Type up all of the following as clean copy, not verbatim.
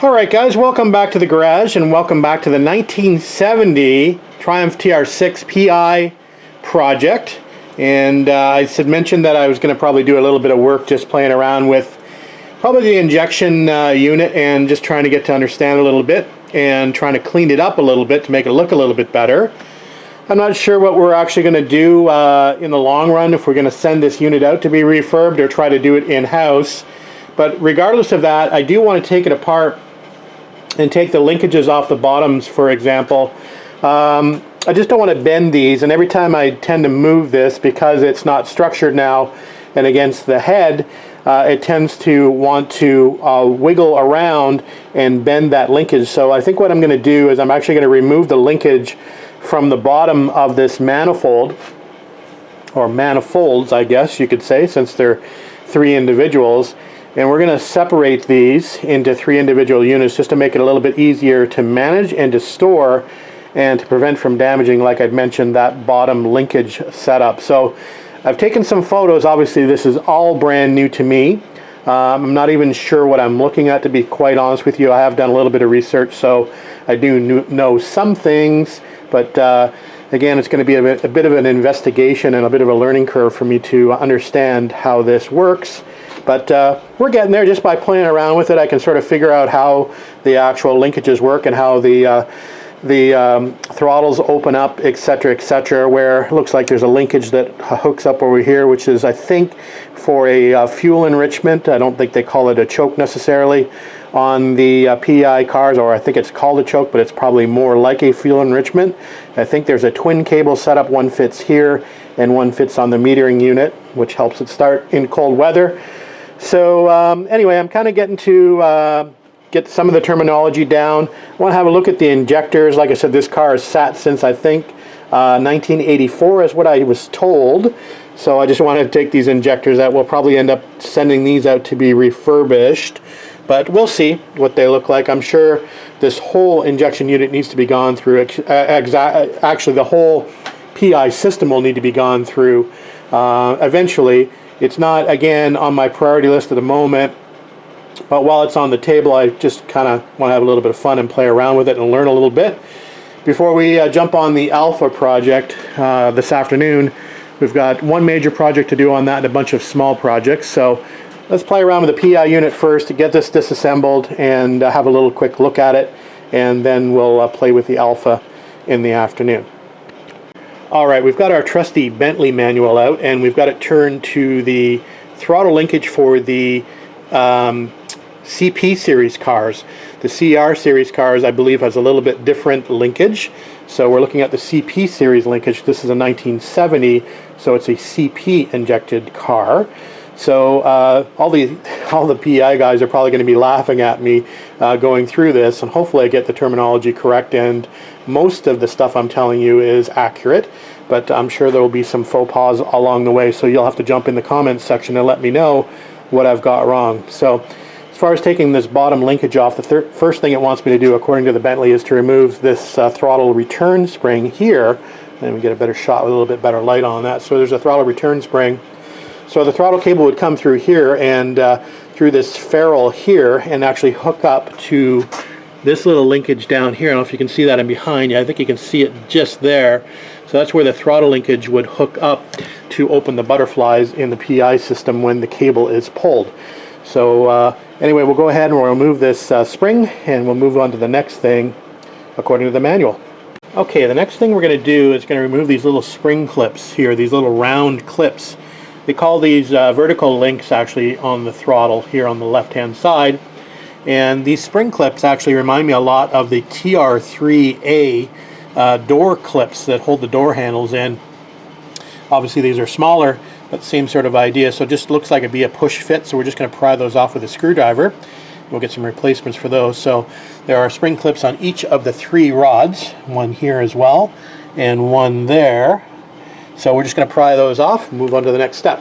Alright guys, welcome back to the garage and welcome back to the 1970 Triumph TR6 PI project. And I had mentioned that I was going to probably do a little bit of work just playing around with probably the injection unit and just trying to get to understand a little bit and trying to clean it up a little bit to make it look a little bit better. I'm not sure what we're actually going to do in the long run, if we're going to send this unit out to be refurbed or try to do it in-house. But regardless of that, I do want to take it apart and take the linkages off the bottoms, for example. I just don't want to bend these, and every time I tend to move this, because it's not structured now and against the head, it tends to want to wiggle around and bend that linkage. So I think what I'm going to do is I'm actually going to remove the linkage from the bottom of this manifold, or manifolds I guess you could say, since they're three individuals. And we're going to separate these into three individual units just to make it a little bit easier to manage and to store and to prevent from damaging, like I'd mentioned, that bottom linkage setup. So I've taken some photos. Obviously this is all brand new to me. I'm not even sure what I'm looking at, to be quite honest with you. I have done a little bit of research, so I do know some things, but again, it's going to be a bit of an investigation and a bit of a learning curve for me to understand how this works. But we're getting there. Just by playing around with it, I can sort of figure out how the actual linkages work and how the throttles open up, etc., where it looks like there's a linkage that hooks up over here, which is, I think, for a fuel enrichment. I don't think they call it a choke necessarily on the PI cars, or I think it's called a choke, but it's probably more like a fuel enrichment. I think there's a twin cable setup. One fits here and one fits on the metering unit, which helps it start in cold weather. So anyway, I'm kind of getting to get some of the terminology down. I want to have a look at the injectors. Like I said, this car has sat since, I think, 1984 is what I was told. So I just wanted to take these injectors out. We'll probably end up sending these out to be refurbished, but we'll see what they look like. I'm sure this whole injection unit needs to be gone through. Actually, the whole PI system will need to be gone through eventually. It's not, again, on my priority list at the moment, but while it's on the table, I just kind of want to have a little bit of fun and play around with it and learn a little bit. Before we jump on the Alpha project this afternoon, we've got one major project to do on that and a bunch of small projects. So let's play around with the PI unit first to get this disassembled and have a little quick look at it, and then we'll play with the Alpha in the afternoon. Alright, we've got our trusty Bentley manual out, and we've got it turned to the throttle linkage for the CP series cars. The CR series cars, I believe, has a little bit different linkage. So we're looking at the CP series linkage. This is a 1970, so it's a CP injected car. So all the PI guys are probably going to be laughing at me going through this, and hopefully I get the terminology correct and most of the stuff I'm telling you is accurate, but I'm sure there will be some faux pas along the way, so you'll have to jump in the comments section and let me know what I've got wrong. So as far as taking this bottom linkage off, the first thing it wants me to do, according to the Bentley, is to remove this throttle return spring here, and we get a better shot with a little bit better light on that. So there's a throttle return spring. So the throttle cable would come through here and through this ferrule here and actually hook up to this little linkage down here. I don't know if you can see that in behind you. I think you can see it just there. So that's where the throttle linkage would hook up to open the butterflies in the PI system when the cable is pulled. So anyway, we'll go ahead and we'll remove this spring, and we'll move on to the next thing according to the manual. Okay, the next thing we're going to do is going to remove these little spring clips here, these little round clips. They call these vertical links actually on the throttle here on the left hand side, and these spring clips actually remind me a lot of the TR3A door clips that hold the door handles in. Obviously these are smaller, but same sort of idea. So it just looks like it'd be a push fit, so we're just going to pry those off with a screwdriver. We'll get some replacements for those. So there are spring clips on each of the three rods, one here as well and one there. So we're just going to pry those off and move on to the next step.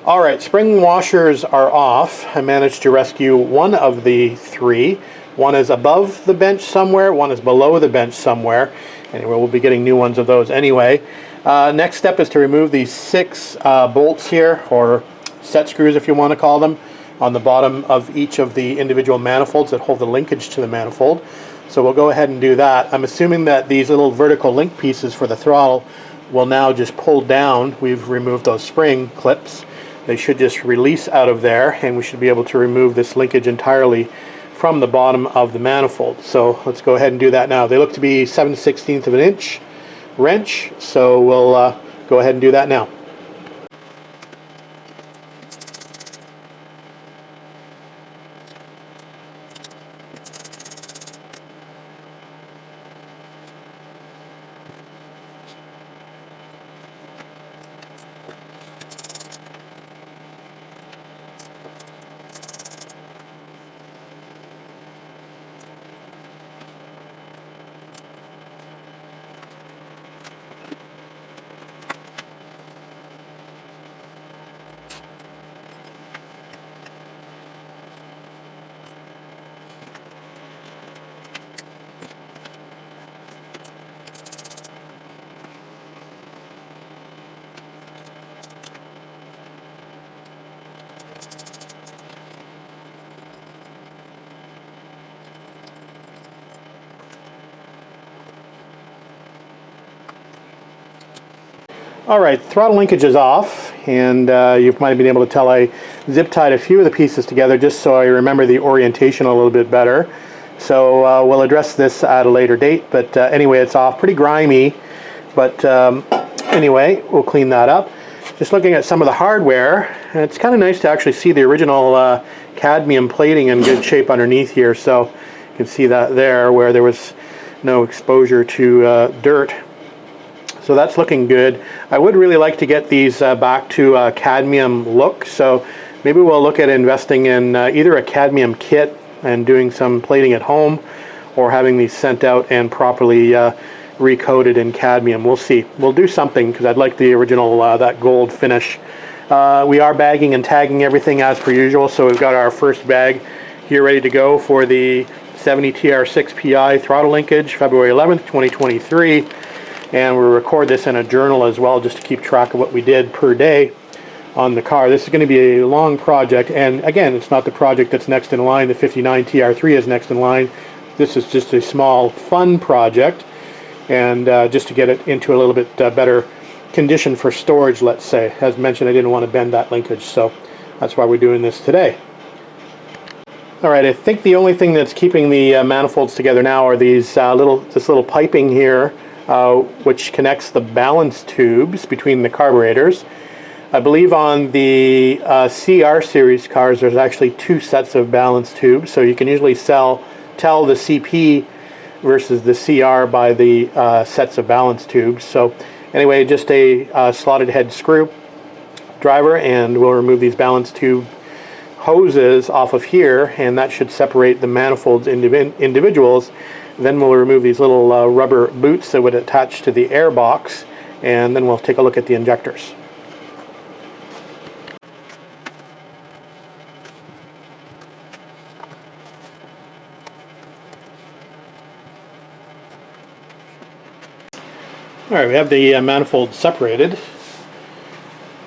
Alright, spring washers are off. I managed to rescue one of the three. One is above the bench somewhere, one is below the bench somewhere. Anyway, we'll be getting new ones of those anyway. Next step is to remove these 6 bolts here, or set screws if you want to call them, on the bottom of each of the individual manifolds that hold the linkage to the manifold. So we'll go ahead and do that. I'm assuming that these little vertical link pieces for the throttle will now just pull down. We've removed those spring clips. They should just release out of there, and we should be able to remove this linkage entirely from the bottom of the manifold. So let's go ahead and do that now. They look to be 7/16 of an inch wrench, so we'll go ahead and do that now. Alright, throttle linkage is off, and you might have been able to tell I zip tied a few of the pieces together just so I remember the orientation a little bit better. So we'll address this at a later date, but anyway, it's off. Pretty grimy, but anyway, we'll clean that up. Just looking at some of the hardware, it's kind of nice to actually see the original cadmium plating in good shape underneath here, so you can see that there where there was no exposure to dirt. So that's looking good. I would really like to get these back to a cadmium look, so maybe we'll look at investing in either a cadmium kit and doing some plating at home, or having these sent out and properly recoated in cadmium. We'll see. We'll do something, because I'd like the original, that gold finish. We are bagging and tagging everything as per usual, so we've got our first bag here ready to go for the 70 TR6 PI throttle linkage, February 11th, 2023. And we'll record this in a journal as well, just to keep track of what we did per day on the car. This is going to be a long project, and again, it's not the project that's next in line. The 59 TR3 is next in line. This is just a small, fun project, and just to get it into a little bit better condition for storage, let's say. As mentioned, I didn't want to bend that linkage, so that's why we're doing this today. Alright, I think the only thing that's keeping the manifolds together now are these this little piping here, which connects the balance tubes between the carburetors. I believe on the CR series cars there's actually two sets of balance tubes, so you can usually tell the CP versus the CR by the sets of balance tubes. So anyway, just a slotted head screw driver, and we'll remove these balance tube hoses off of here, and that should separate the manifolds individuals. Then we'll remove these little rubber boots that would attach to the air box, and then we'll take a look at the injectors. Alright, we have the manifold separated,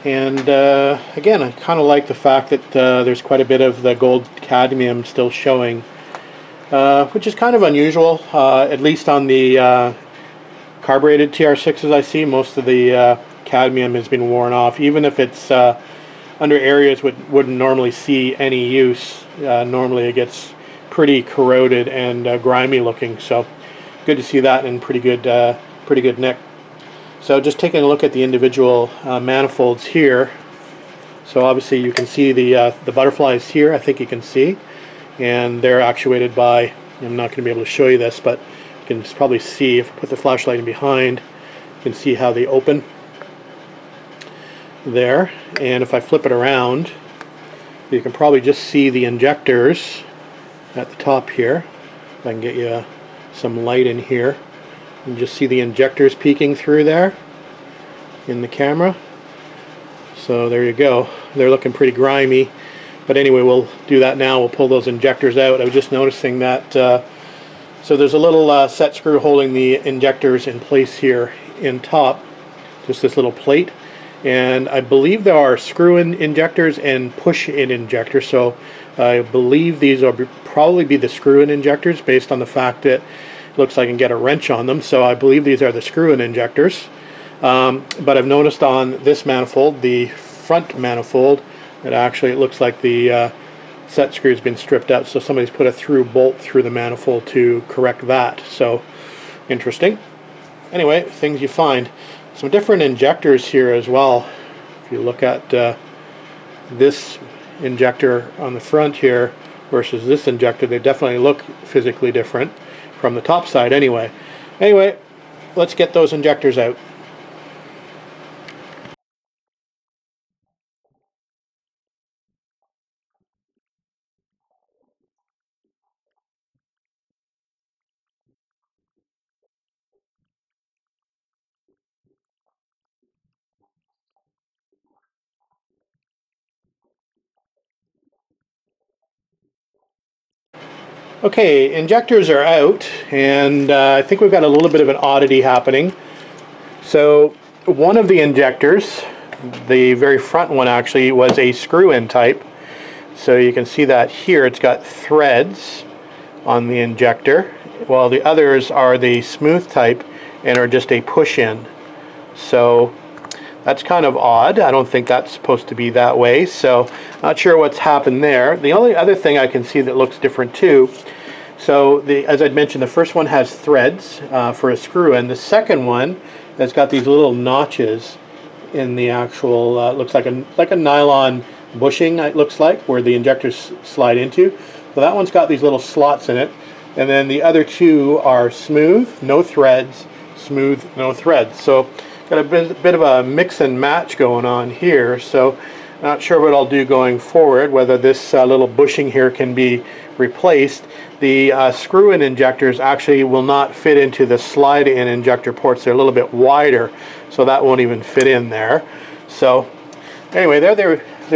and again, I kind of like the fact that there's quite a bit of the gold cadmium still showing, which is kind of unusual, at least on the carbureted TR6s I see. Most of the cadmium has been worn off, even if it's under areas wouldn't normally see any use. Normally it gets pretty corroded and grimy looking, so good to see that in pretty good nick. So just taking a look at the individual manifolds here. So obviously you can see the butterflies here, I think you can see, and they're actuated by, I'm not going to be able to show you this, but you can probably see, if I put the flashlight in behind, you can see how they open there. And if I flip it around, you can probably just see the injectors at the top here. If I can get you some light in here. You can just see the injectors peeking through there in the camera. So there you go. They're looking pretty grimy. But anyway, we'll do that now. We'll pull those injectors out. I was just noticing that, so there's a little set screw holding the injectors in place here in top. Just this little plate. and I believe there are screw-in injectors and push-in injectors. So I believe these will probably be the screw-in injectors based on the fact that it looks like I can get a wrench on them. So I believe these are the screw-in injectors. But I've noticed on this manifold, the front manifold, that actually it looks like the set screw has been stripped out. So somebody's put a through bolt through the manifold to correct that. So interesting. Anyway, things you find. Some different injectors here as well. If you look at this injector on the front here versus this injector, they definitely look physically different from the top side anyway. Anyway, let's get those injectors out. Okay, injectors are out, and I think we've got a little bit of an oddity happening. So one of the injectors, the very front one actually, was a screw-in type. So you can see that here it's got threads on the injector, while the others are the smooth type and are just a push-in. So that's kind of odd. I don't think that's supposed to be that way, so not sure what's happened there. The only other thing I can see that looks different too, so as I'd mentioned, the first one has threads for a screw in. The second one has got these little notches in the actual, looks like a nylon bushing, it looks like, where the injectors slide into. So that one's got these little slots in it. And then the other two are smooth, no threads, smooth, no threads. So got a bit of a mix and match going on here. So not sure what I'll do going forward, whether this little bushing here can be replaced. The screw-in injectors actually will not fit into the slide-in injector ports. They're a little bit wider, so that won't even fit in there. So anyway, there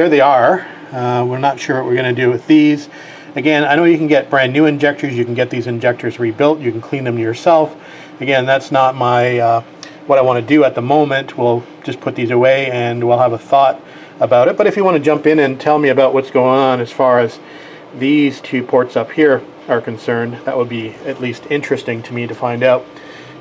they are. We're not sure what we're going to do with these. Again, I know you can get brand new injectors. You can get these injectors rebuilt. You can clean them yourself. Again, that's not my what I want to do at the moment. We'll just put these away and we'll have a thought about it. But if you want to jump in and tell me about what's going on as far as these two ports up here are concerned, that would be at least interesting to me to find out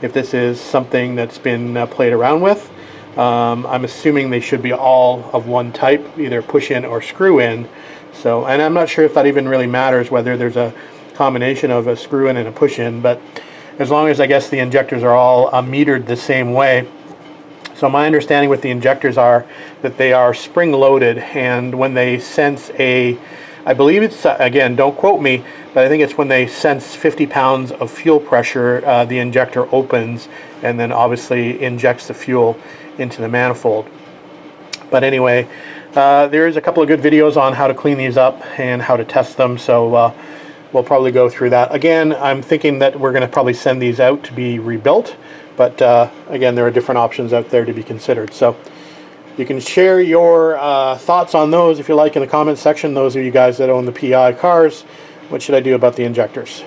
if this is something that's been played around with. I'm assuming they should be all of one type, either push in or screw in. So, and I'm not sure if that even really matters whether there's a combination of a screw in and a push in, but as long as I guess the injectors are all metered the same way. So my understanding with the injectors are that they are spring loaded, and when they sense I believe it's, again, don't quote me, but I think it's when they sense 50 pounds of fuel pressure, the injector opens and then obviously injects the fuel into the manifold. But anyway, there's a couple of good videos on how to clean these up and how to test them, so we'll probably go through that. Again, I'm thinking that we're going to probably send these out to be rebuilt, but again, there are different options out there to be considered. So you can share your thoughts on those if you like in the comments section. Those of you guys that own the PI cars, what should I do about the injectors?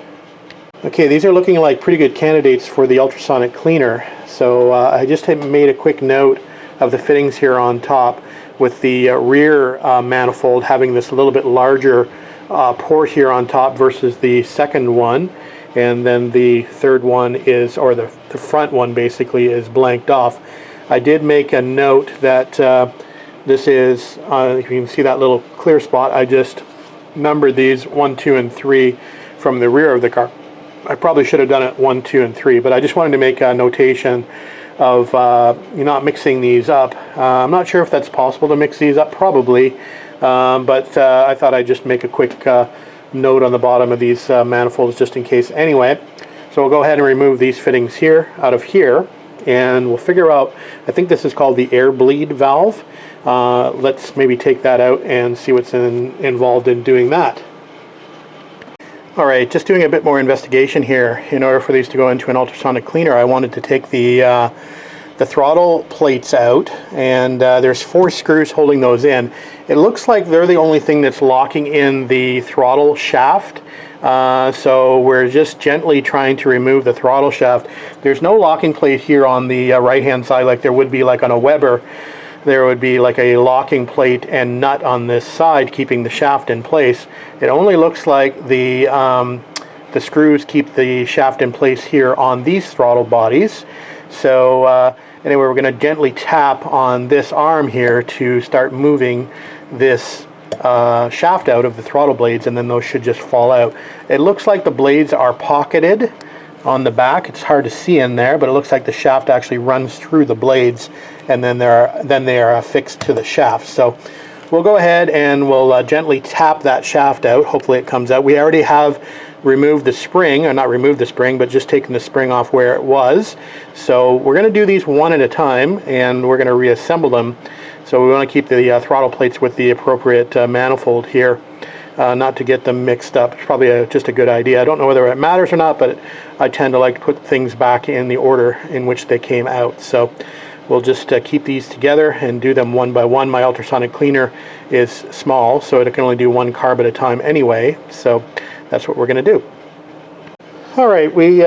Okay, these are looking like pretty good candidates for the ultrasonic cleaner. So I just made a quick note of the fittings here on top, with the rear manifold having this a little bit larger port here on top versus the second one, and then the third one is, or the front one basically, is blanked off. I did make a note that this is, you can see that little clear spot, I just numbered these 1, 2, and 3 from the rear of the car. I probably should have done it 1, 2, and 3, but I just wanted to make a notation of you're not mixing these up. I'm not sure if that's possible to mix these up, probably, but I thought I'd just make a quick note on the bottom of these manifolds just in case. Anyway, so we'll go ahead and remove these fittings here out of here, and we'll figure out, I think this is called the air bleed valve. Let's maybe take that out and see what's involved in doing that. Alright, just doing a bit more investigation here. In order for these to go into an ultrasonic cleaner, I wanted to take the throttle plates out, and there's 4 screws holding those in. It looks like they're the only thing that's locking in the throttle shaft. So we're just gently trying to remove the throttle shaft. There's no locking plate here on the right hand side like there would be like on a Weber. there would be like a locking plate and nut on this side keeping the shaft in place. It only looks like the screws keep the shaft in place here on these throttle bodies. So anyway, we're going to gently tap on this arm here to start moving this shaft out of the throttle blades, and then those should just fall out. It looks like the blades are pocketed on the back. It's hard to see in there, but it looks like the shaft actually runs through the blades, and then they are affixed to the shaft. So we'll go ahead and we'll gently tap that shaft out. Hopefully it comes out. We already have removed the spring, or not removed the spring, but just taken the spring off where it was. So we're going to do these one at a time, and we're going to reassemble them. So we want to keep the throttle plates with the appropriate manifold here, not to get them mixed up. It's probably just a good idea. I don't know whether it matters or not, but I tend to like to put things back in the order in which they came out. So we'll just keep these together and do them one by one. My ultrasonic cleaner is small, so it can only do one carb at a time anyway. So that's what we're going to do. All right, we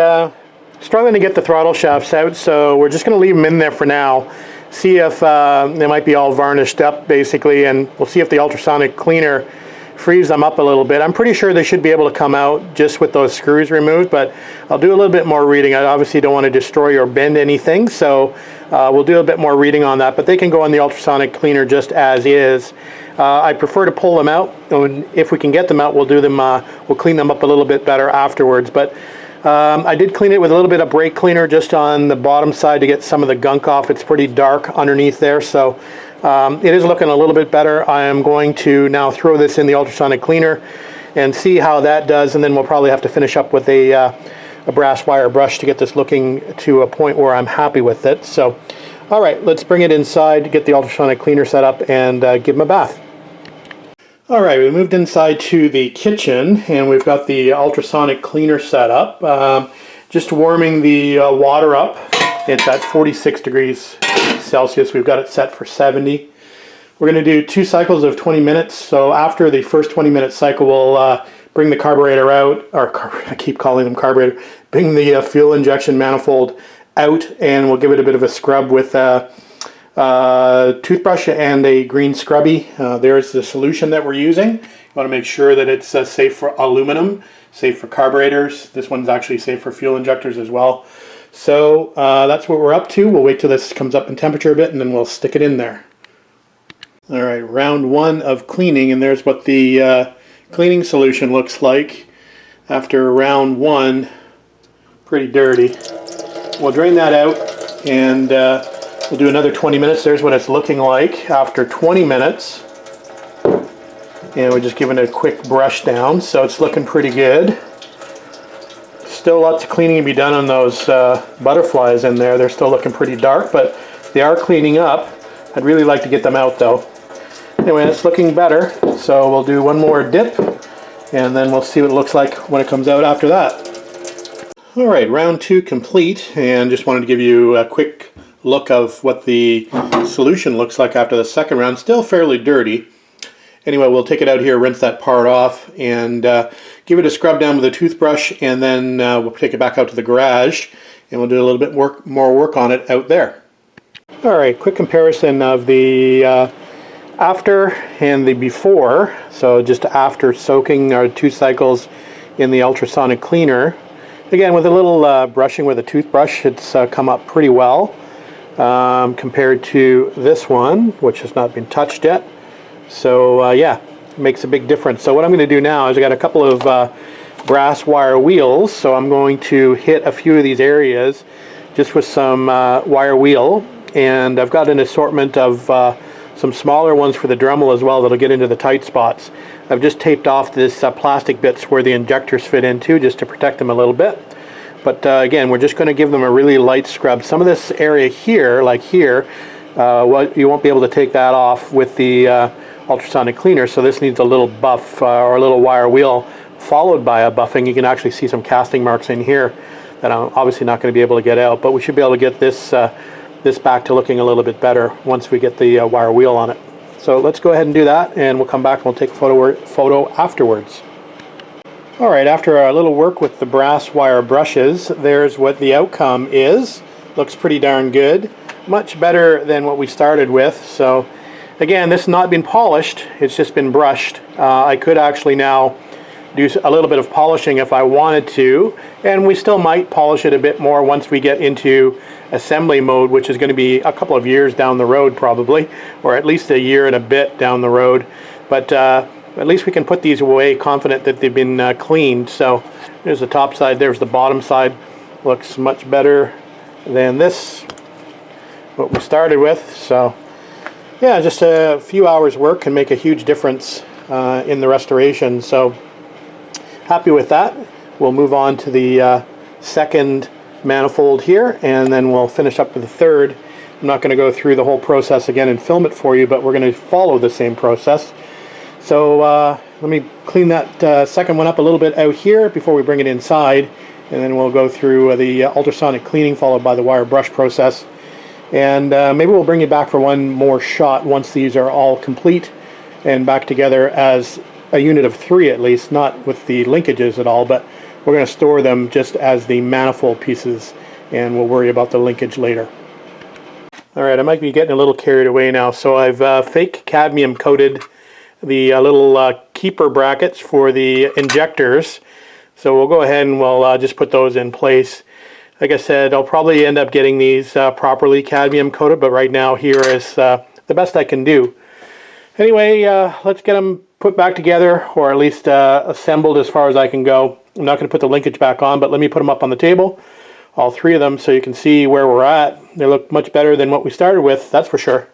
struggling to get the throttle shafts out, so we're just going to leave them in there for now. See if they might be all varnished up basically, and we'll see if the ultrasonic cleaner frees them up a little bit. I'm pretty sure they should be able to come out just with those screws removed, but I'll do a little bit more reading. I obviously don't want to destroy or bend anything, so we'll do a bit more reading on that, but they can go on the ultrasonic cleaner just as is. I prefer to pull them out, and if we can get them out, we'll do them. We'll clean them up a little bit better afterwards. But I did clean it with a little bit of brake cleaner just on the bottom side to get some of the gunk off. It's pretty dark underneath there, so it is looking a little bit better. I am going to now throw this in the ultrasonic cleaner and see how that does, and then we'll probably have to finish up with a brass wire brush to get this looking to a point where I'm happy with it. So, all right, let's bring it inside, get the ultrasonic cleaner set up, and give them a bath. All right, we moved inside to the kitchen, and we've got the ultrasonic cleaner set up. Just warming the water up. It's at 46 degrees Celsius. We've got it set for 70. We're going to do 2 cycles of 20 minutes. So after the first 20-minute cycle, we'll bring the carburetor out, or I keep calling them carburetor, bring the fuel injection manifold out, and we'll give it a bit of a scrub with toothbrush and a green scrubby. There's the solution that we're using. You want to make sure that it's safe for aluminum, safe for carburetors. This one's actually safe for fuel injectors as well. So that's what we're up to. We'll wait till this comes up in temperature a bit, and then we'll stick it in there. All right, round 1 of cleaning, and there's what the cleaning solution looks like after round 1. Pretty dirty. We'll drain that out, and we'll do another 20 minutes. There's what it's looking like after 20 minutes. And we're just giving it a quick brush down, so it's looking pretty good. Still lots of cleaning to be done on those butterflies in there. They're still looking pretty dark, but they are cleaning up. I'd really like to get them out though. Anyway, it's looking better, so we'll do one more dip, and then we'll see what it looks like when it comes out after that. All right, round 2 complete, and just wanted to give you a quick look of what the solution looks like after the second round. Still fairly dirty. Anyway, we'll take it out here, rinse that part off, and give it a scrub down with a toothbrush, and then we'll take it back out to the garage, and we'll do a little bit more work on it out there. All right, quick comparison of the after and the before. So just after soaking our 2 cycles in the ultrasonic cleaner. Again, with a little brushing with a toothbrush, it's come up pretty well compared to this one, which has not been touched yet. So yeah, it makes a big difference. So what I'm going to do now is I got a couple of brass wire wheels, so I'm going to hit a few of these areas just with some wire wheel, and I've got an assortment of some smaller ones for the Dremel as well that'll get into the tight spots. I've just taped off this plastic bits where the injectors fit into just to protect them a little bit. But again, we're just going to give them a really light scrub. Some of this area here, like here, you won't be able to take that off with the ultrasonic cleaner, so this needs a little buff or a little wire wheel followed by a buffing. You can actually see some casting marks in here that I'm obviously not going to be able to get out, but we should be able to get this this back to looking a little bit better once we get the wire wheel on it. So let's go ahead and do that, and we'll come back and we'll take a photo afterwards. All right, after a little work with the brass wire brushes, there's what the outcome is. Looks pretty darn good. much better than what we started with. So again, this has not been polished, it's just been brushed. I could actually now do a little bit of polishing if I wanted to, and we still might polish it a bit more once we get into assembly mode, which is going to be a couple of years down the road probably, or at least a year and a bit down the road. But at least we can put these away confident that they've been cleaned. So there's the top side, there's the bottom side. Looks much better than this, what we started with. So yeah, just a few hours work can make a huge difference in the restoration. So happy with that. We'll move on to the second manifold here, and then we'll finish up with the third. I'm not going to go through the whole process again and film it for you, but we're going to follow the same process. So let me clean that second one up a little bit out here before we bring it inside, and then we'll go through the ultrasonic cleaning followed by the wire brush process. And maybe we'll bring you back for one more shot once these are all complete and back together as a unit of 3 at least, not with the linkages at all, but we're going to store them just as the manifold pieces, and we'll worry about the linkage later. Alright, I might be getting a little carried away now. So I've fake cadmium coated the little keeper brackets for the injectors. So we'll go ahead and we'll just put those in place. Like I said, I'll probably end up getting these properly cadmium coated, but right now here is the best I can do. Anyway, let's get them put back together, or at least assembled as far as I can go. I'm not going to put the linkage back on, but let me put them up on the table, all 3 of them, so you can see where we're at. They look much better than what we started with, that's for sure.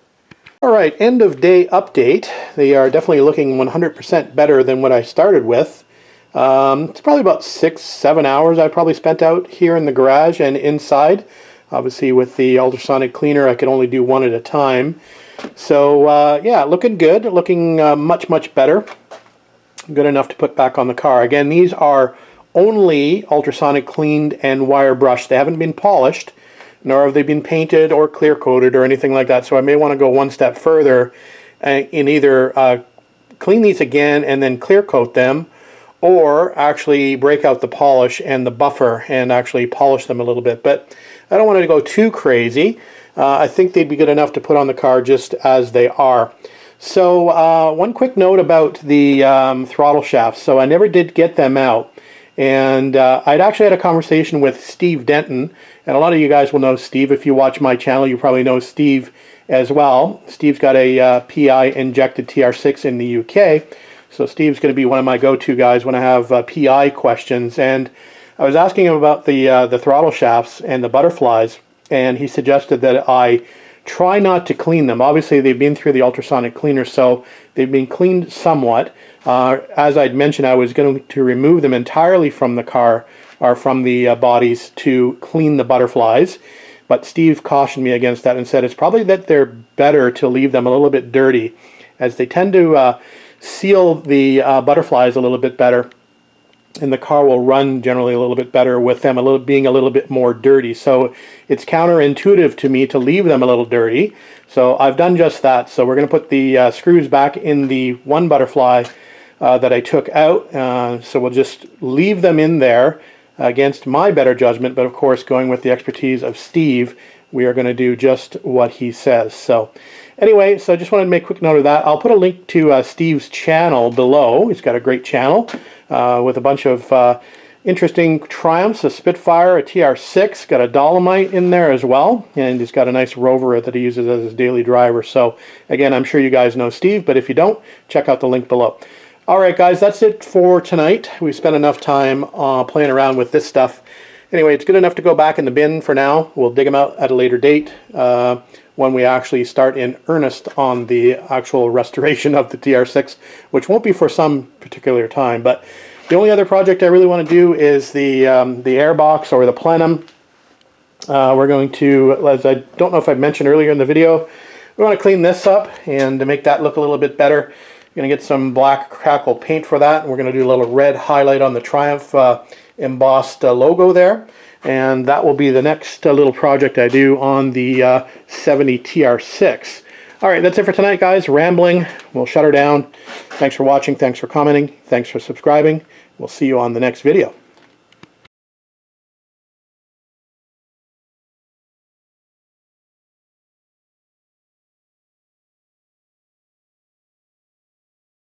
Alright, end of day update. They are definitely looking 100% better than what I started with. It's probably about 6-7 hours I probably spent out here in the garage and inside. Obviously with the ultrasonic cleaner I could only do one at a time. So yeah, looking good, looking much better. Good enough to put back on the car. Again, these are only ultrasonic cleaned and wire brushed. They haven't been polished, nor have they been painted or clear coated or anything like that. So I may want to go one step further in either clean these again and then clear coat them, or actually break out the polish and the buffer and actually polish them a little bit. But I don't want to go too crazy. I think they'd be good enough to put on the car just as they are. So one quick note about the throttle shafts. So I never did get them out. And I'd actually had a conversation with Steve Denton, and a lot of you guys will know Steve. If you watch my channel, you probably know Steve as well. Steve's got a PI injected TR6 in the UK. So Steve's going to be one of my go-to guys when I have PI questions. And I was asking him about the throttle shafts and the butterflies, and he suggested that I try not to clean them. Obviously, they've been through the ultrasonic cleaner, so they've been cleaned somewhat. As I'd mentioned, I was going to remove them entirely from the car, or from the bodies, to clean the butterflies. But Steve cautioned me against that and said it's probably that they're better to leave them a little bit dirty, as they tend to seal the butterflies a little bit better, and the car will run generally a little bit better with them being a little bit more dirty. So it's counterintuitive to me to leave them a little dirty. So I've done just that. So we're going to put the screws back in the one butterfly that I took out. So we'll just leave them in there against my better judgment, but of course going with the expertise of Steve, we are going to do just what he says. So anyway, so I just wanted to make a quick note of that. I'll put a link to Steve's channel below. He's got a great channel with a bunch of interesting Triumphs, a Spitfire, a TR6, got a Dolomite in there as well, and he's got a nice Rover that he uses as his daily driver. So again, I'm sure you guys know Steve, but if you don't, check out the link below. Alright guys, that's it for tonight. We spent enough time playing around with this stuff. Anyway, it's good enough to go back in the bin for now. We'll dig them out at a later date when we actually start in earnest on the actual restoration of the TR6, which won't be for some particular time. But the only other project I really want to do is the airbox or the plenum. We're going to, as I don't know if I mentioned earlier in the video, we want to clean this up and to make that look a little bit better. Going to get some black crackle paint for that, and we're going to do a little red highlight on the Triumph embossed logo there, and that will be the next little project I do on the 70 TR6. Alright, that's it for tonight guys. Rambling. We'll shut her down. Thanks for watching, thanks for commenting, thanks for subscribing. We'll see you on the next video.